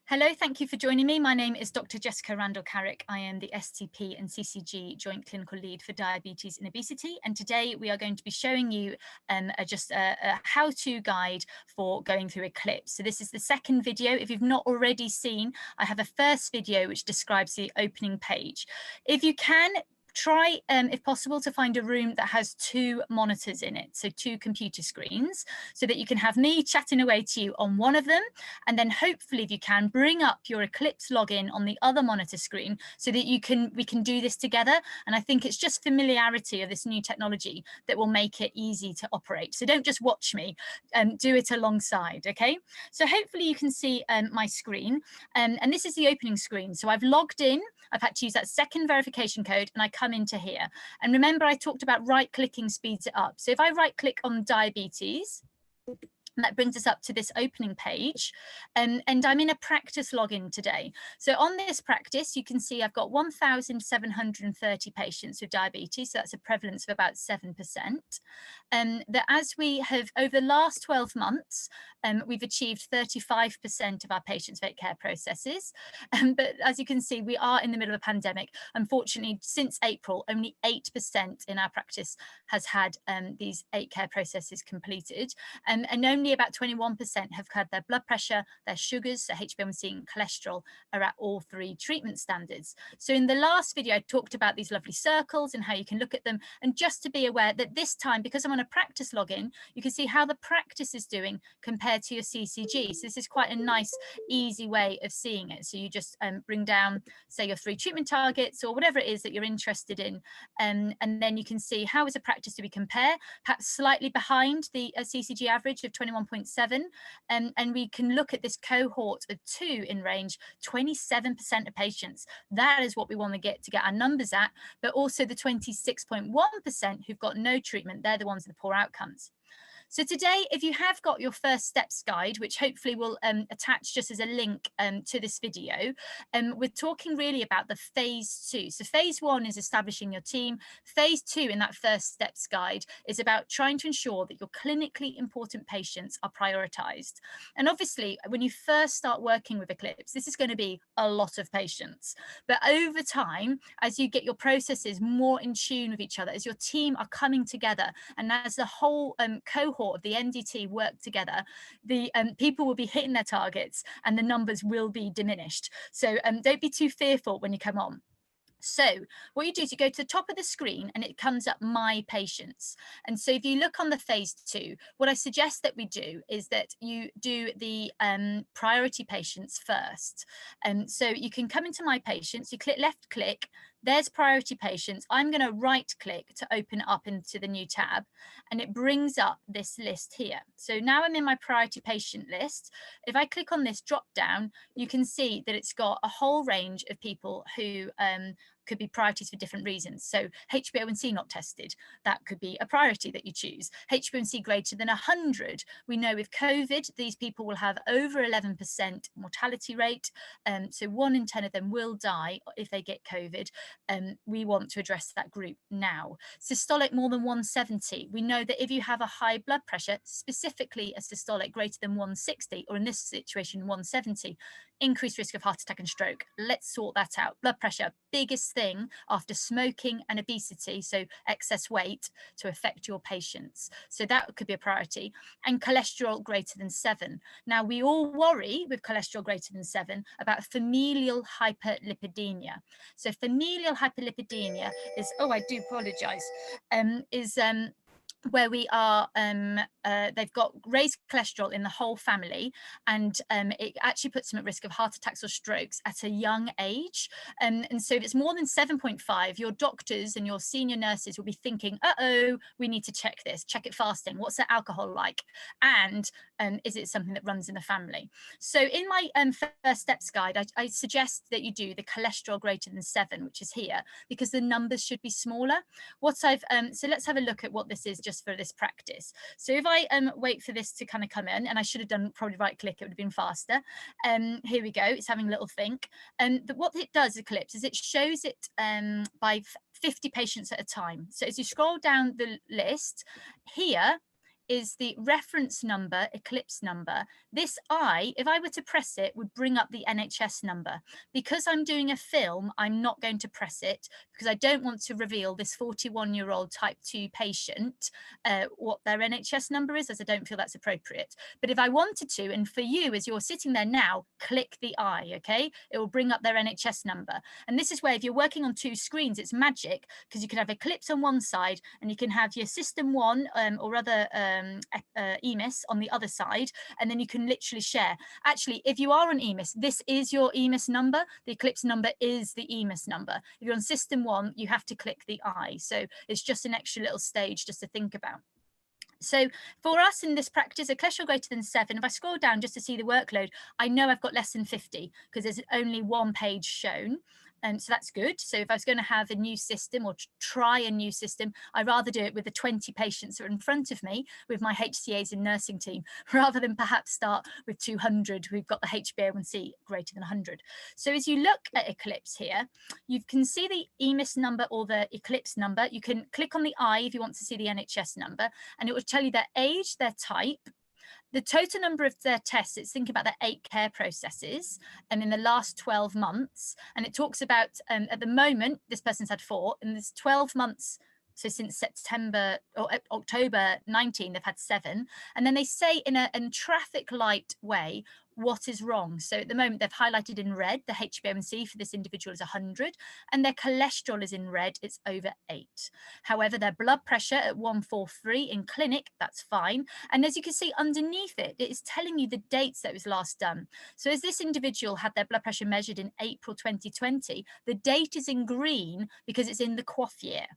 Hello, thank you for joining me. My name is Dr. Jessica Randall-Carrick. I am the STP and CCG Joint Clinical Lead for Diabetes and Obesity. And today we are going to be showing you just a how-to guide for going through Eclipse. So this is the second video. If you've not already seen, I have a first video which describes the opening page. If you can, try, if possible, to find a room that has two monitors in it, so two computer screens, so that you can have me chatting away to you on one of them, and then hopefully, if you can, bring up your Eclipse login on the other monitor screen so that we can do this together. And I think it's just familiarity of this new technology that will make it easy to operate. So don't just watch me, do it alongside, okay? So hopefully you can see my screen, and this is the opening screen. So I've logged in, I've had to use that second verification code, and I come into here. And remember, I talked about right-clicking speeds it up. So if I right-click on diabetes, and that brings us up to this opening page, and I'm in a practice login today. So on this practice, you can see I've got 1,730 patients with diabetes, so that's a prevalence of about 7%. That as we have, over the last 12 months, we've achieved 35% of our patients' weight care processes. But as you can see, we are in the middle of a pandemic. Unfortunately, since April, only 8% in our practice has had these 8 care processes completed, and only about 21% have had their blood pressure, their sugars, so HbA1c and cholesterol are at all 3 treatment standards. So in the last video, I talked about these lovely circles and how you can look at them. And just to be aware that this time, because I'm on a practice login, you can see how the practice is doing compared to your CCG. So this is quite a nice, easy way of seeing it. So you just bring down, say, your 3 treatment targets or whatever it is that you're interested in. And then you can see how as a practice do we compare, perhaps slightly behind the CCG average of 21.7, and we can look at this cohort of 2 in range, 27% of patients. That is what we want to get our numbers at, but also the 26.1% who've got no treatment, they're the ones with the poor outcomes. So today, if you have got your first steps guide, which hopefully will attach just as a link to this video, we're talking really about the phase 2. So phase 1 is establishing your team. Phase 2 in that first steps guide is about trying to ensure that your clinically important patients are prioritized. And obviously, when you first start working with Eclipse, this is going to be a lot of patients. But over time, as you get your processes more in tune with each other, as your team are coming together, and as the whole cohort of the MDT work together, the people will be hitting their targets and the numbers will be diminished. So don't be too fearful when you come on. So what you do is you go to the top of the screen and it comes up my patients. And so if you look on the phase 2, what I suggest that we do is that you do the priority patients first. So you can come into my patients, you click left click, there's priority patients. I'm going to right click to open it up into the new tab, and it brings up this list here. So now I'm in my priority patient list. If I click on this drop down, you can see that it's got a whole range of people who could be priorities for different reasons. So HbA1c not tested, that could be a priority that you choose. HbA1c greater than 100. We know with COVID, these people will have over 11% mortality rate. So 1 in 10 of them will die if they get COVID. We want to address that group now. Systolic more than 170. We know that if you have a high blood pressure, specifically a systolic greater than 160, or in this situation, 170, increased risk of heart attack and stroke. Let's sort that out. Blood pressure, biggest thing after smoking and obesity, so excess weight, to affect your patients. So that could be a priority. And cholesterol greater than 7. Now, we all worry with cholesterol greater than 7 about familial hyperlipidemia. So familial hyperlipidemia is, oh, I do apologize, where we are, they've got raised cholesterol in the whole family, and it actually puts them at risk of heart attacks or strokes at a young age. And so if it's more than 7.5, your doctors and your senior nurses will be thinking, uh-oh, we need to check this, check it fasting. What's their alcohol like? And is it something that runs in the family? So in my first steps guide, I suggest that you do the cholesterol greater than 7, which is here, because the numbers should be smaller. So let's have a look at what this is just for this practice. So if I wait for this to kind of come in, and I should have done probably right click, it would have been faster. Here we go, it's having a little think. And what it does, Eclipse, is it shows it by 50 patients at a time. So as you scroll down the list here, is the reference number, Eclipse number. This I, if I were to press it, would bring up the NHS number. Because I'm doing a film, I'm not going to press it because I don't want to reveal this 41-year-old type 2 patient what their NHS number is, as I don't feel that's appropriate. But if I wanted to, and for you, as you're sitting there now, click the I, okay? It will bring up their NHS number. And this is where if you're working on 2 screens, it's magic because you can have Eclipse on one side and you can have your System 1 or other EMIS on the other side, and then you can literally share. Actually, if you are on EMIS, this is your EMIS number. The Eclipse number is the EMIS number. If you're on System 1, you have to click the I. So it's just an extra little stage just to think about. So for us in this practice, a cholesterol greater than 7, if I scroll down just to see the workload, I know I've got less than 50 because there's only 1 page shown. So that's good. So if I was going to have a new system or try a new system, I'd rather do it with the 20 patients that are in front of me with my HCAs and nursing team, rather than perhaps start with 200 who've got the HbA1c greater than 100. So as you look at Eclipse here, you can see the EMIS number or the Eclipse number. You can click on the I if you want to see the NHS number, and it will tell you their age, their type, the total number of their tests. It's thinking about their 8 care processes and in the last 12 months. And it talks about, at the moment, this person's had 4, and there's 12 months. So since September or October 19, they've had 7. And then they say in a traffic light way what is wrong. So at the moment, they've highlighted in red the HbA1c for this individual is 100, and their cholesterol is in red, it's over 8. However, their blood pressure at 143 in clinic, that's fine. And as you can see underneath it, it is telling you the dates that it was last done. So as this individual had their blood pressure measured in April 2020, the date is in green because it's in the QOF year.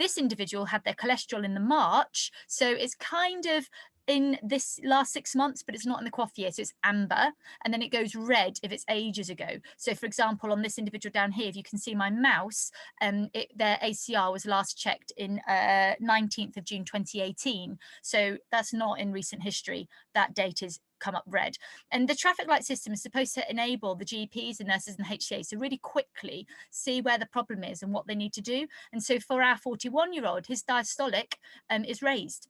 This individual had their cholesterol in the March, so it's kind of in this last 6 months, but it's not in the QOF year, so it's amber, and then it goes red if it's ages ago. So for example, on this individual down here, if you can see my mouse, their ACR was last checked in 19th of June 2018, so that's not in recent history. That date is come up red. And the traffic light system is supposed to enable the GPs and nurses and HCAs to really quickly see where the problem is and what they need to do. And so for our 41-year-old, his diastolic is raised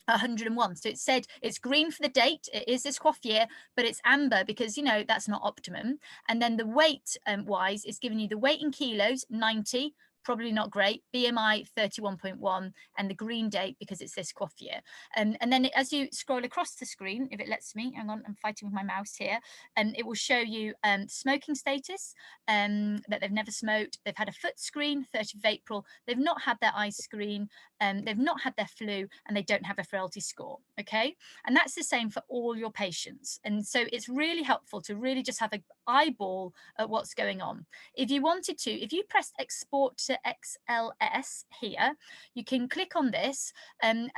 101. So it said it's green for the date, it is this QOF year, but it's amber because, you know, that's not optimum. And then the weight wise is giving you the weight in kilos, 90, probably not great, BMI 31.1, and the green date because it's this QOF year. And then as you scroll across the screen, if it lets me, hang on, I'm fighting with my mouse here, and it will show you smoking status, that they've never smoked, they've had a foot screen, 30th of April, they've not had their eye screen, they've not had their flu, and they don't have a frailty score, okay? And that's the same for all your patients. And so it's really helpful to really just have an eyeball at what's going on. If you wanted to, if you press export to XLS here, you can click on this and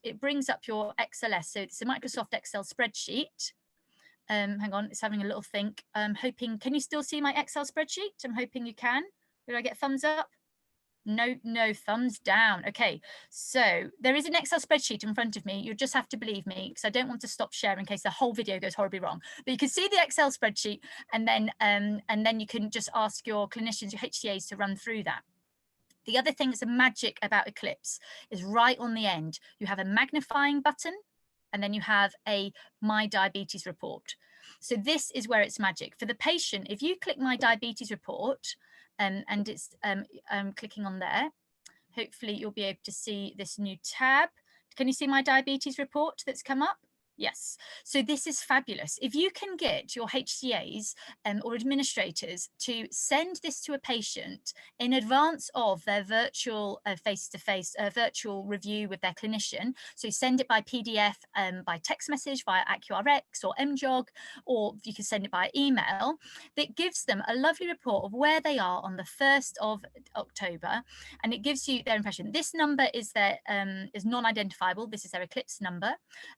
it brings up your XLS. So it's a Microsoft Excel spreadsheet. Hang on, it's having a little think. I'm hoping, can you still see my Excel spreadsheet? I'm hoping you can. Did I get thumbs up? No, thumbs down. Okay, so there is an Excel spreadsheet in front of me. You just have to believe me because I don't want to stop sharing in case the whole video goes horribly wrong. But you can see the Excel spreadsheet, and then you can just ask your clinicians, your HCAs, to run through that. The other thing that's a magic about Eclipse is right on the end, you have a magnifying button, and then you have a My Diabetes report. So this is where it's magic. For the patient, if you click My Diabetes report, and it's clicking on there, hopefully you'll be able to see this new tab. Can you see My Diabetes report that's come up? Yes. So this is fabulous. If you can get your HCAs or administrators to send this to a patient in advance of their virtual face-to-face virtual review with their clinician, so send it by PDF, by text message, via AccuRx or MJOG, or you can send it by email, that gives them a lovely report of where they are on the 1st of October, and it gives you their impression. This number is their is non-identifiable. This is their Eclipse number,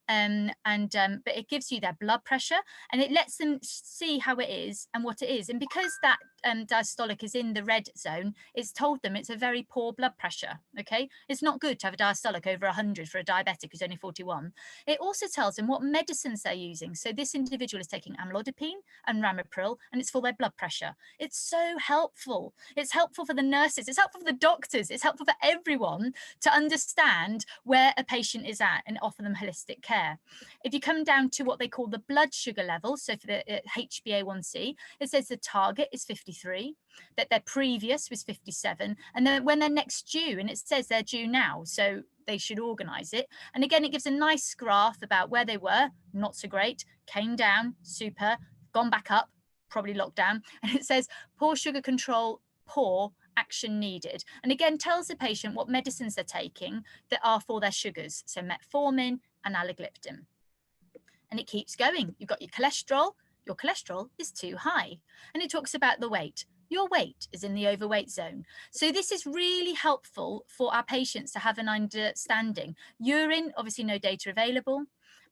and and but it gives you their blood pressure, and it lets them see how it is and what it is. And because that diastolic is in the red zone, it's told them it's a very poor blood pressure. Okay, it's not good to have a diastolic over 100 for a diabetic who's only 41. It also tells them what medicines they're using. So this individual is taking amlodipine and ramipril, and it's for their blood pressure. It's so helpful. It's helpful for the nurses, it's helpful for the doctors, it's helpful for everyone to understand where a patient is at and offer them holistic care. If you come down to what they call the blood sugar level, so for the HbA1c, it says the target is 53, that their previous was 57, and then when they're next due, and it says they're due now, so they should organise it. And again, it gives a nice graph about where they were, not so great, came down, super, gone back up, probably lockdown, and it says poor sugar control, poor, action needed. And again, tells the patient what medicines they're taking that are for their sugars, so metformin and alogliptin. And it keeps going. You've got your cholesterol is too high. And it talks about the weight. Your weight is in the overweight zone. So this is really helpful for our patients to have an understanding. Urine, obviously no data available.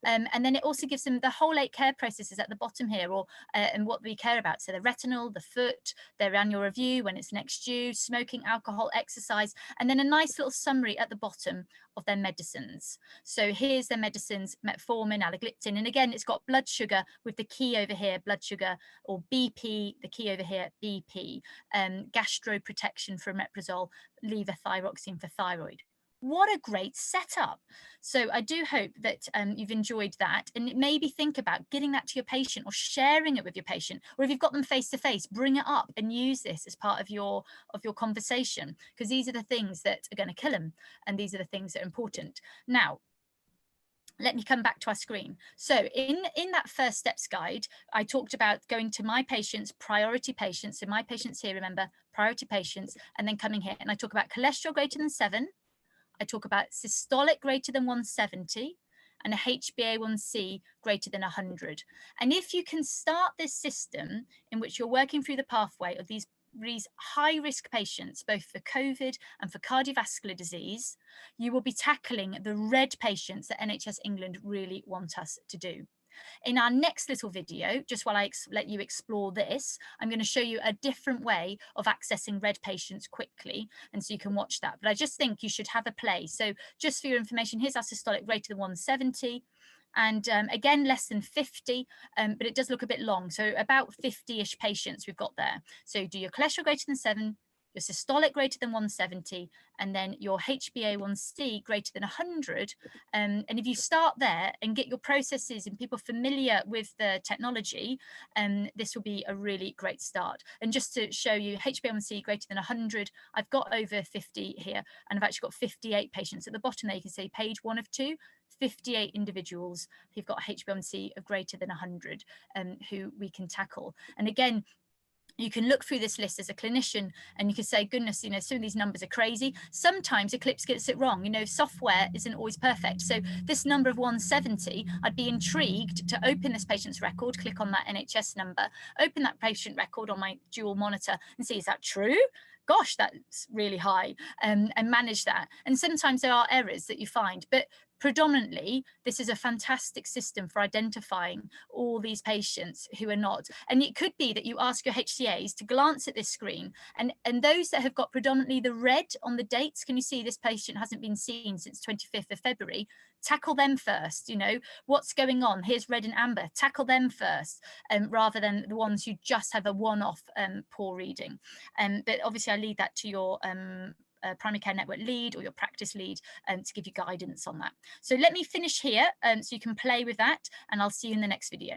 And then it also gives them the whole 8 care processes at the bottom here, or and what we care about. So the retinal, the foot, their annual review, when it's next due, smoking, alcohol, exercise, and then a nice little summary at the bottom of their medicines. So here's their medicines: metformin, alogliptin, and again, it's got blood sugar with the key over here, blood sugar, or BP, the key over here, BP, gastroprotection for omeprazole, levothyroxine for thyroid. What a great setup. So I do hope that you've enjoyed that, and maybe think about getting that to your patient or sharing it with your patient, or if you've got them face to face, bring it up and use this as part of your conversation, because these are the things that are going to kill them, and these are the things that are important. Now, let me come back to our screen. So in that first steps guide, I talked about going to my patients, priority patients. So my patients here, remember, priority patients, and then coming here, and I talk about cholesterol greater than 7. I talk about systolic greater than 170 and a HbA1c greater than 100. And if you can start this system in which you're working through the pathway of these high-risk patients, both for COVID and for cardiovascular disease, you will be tackling the red patients that NHS England really want us to do. In our next little video, just while I let you explore this, I'm going to show you a different way of accessing red patients quickly, and so you can watch that. But I just think you should have a play. So just for your information, here's our systolic greater than 170. And again, less than 50, but it does look a bit long. So about 50-ish patients we've got there. So do your cholesterol greater than 7, your systolic greater than 170, and then your HbA1c greater than 100. And if you start there and get your processes and people familiar with the technology, this will be a really great start. And just to show you, HbA1c greater than 100, I've got over 50 here, and I've actually got 58 patients. At the bottom there, you can see page 1 of 2. 58 individuals who've got HbA1c of greater than 100 who we can tackle. And again, you can look through this list as a clinician and you can say, goodness, some of these numbers are crazy. Sometimes Eclipse gets it wrong. Software isn't always perfect. So this number of 170, I'd be intrigued to open this patient's record, click on that NHS number, open that patient record on my dual monitor and see, is that true? Gosh, that's really high, and manage that. And sometimes there are errors that you find, but predominantly, this is a fantastic system for identifying all these patients who are not. And it could be that you ask your HCAs to glance at this screen, and those that have got predominantly the red on the dates, can you see this patient hasn't been seen since 25th of February? Tackle them first. What's going on? Here's red and amber. Tackle them first, rather than the ones who just have a one-off poor reading. But obviously, I leave that to your primary care network lead or your practice lead to give you guidance on that. So let me finish here so you can play with that, and I'll see you in the next video.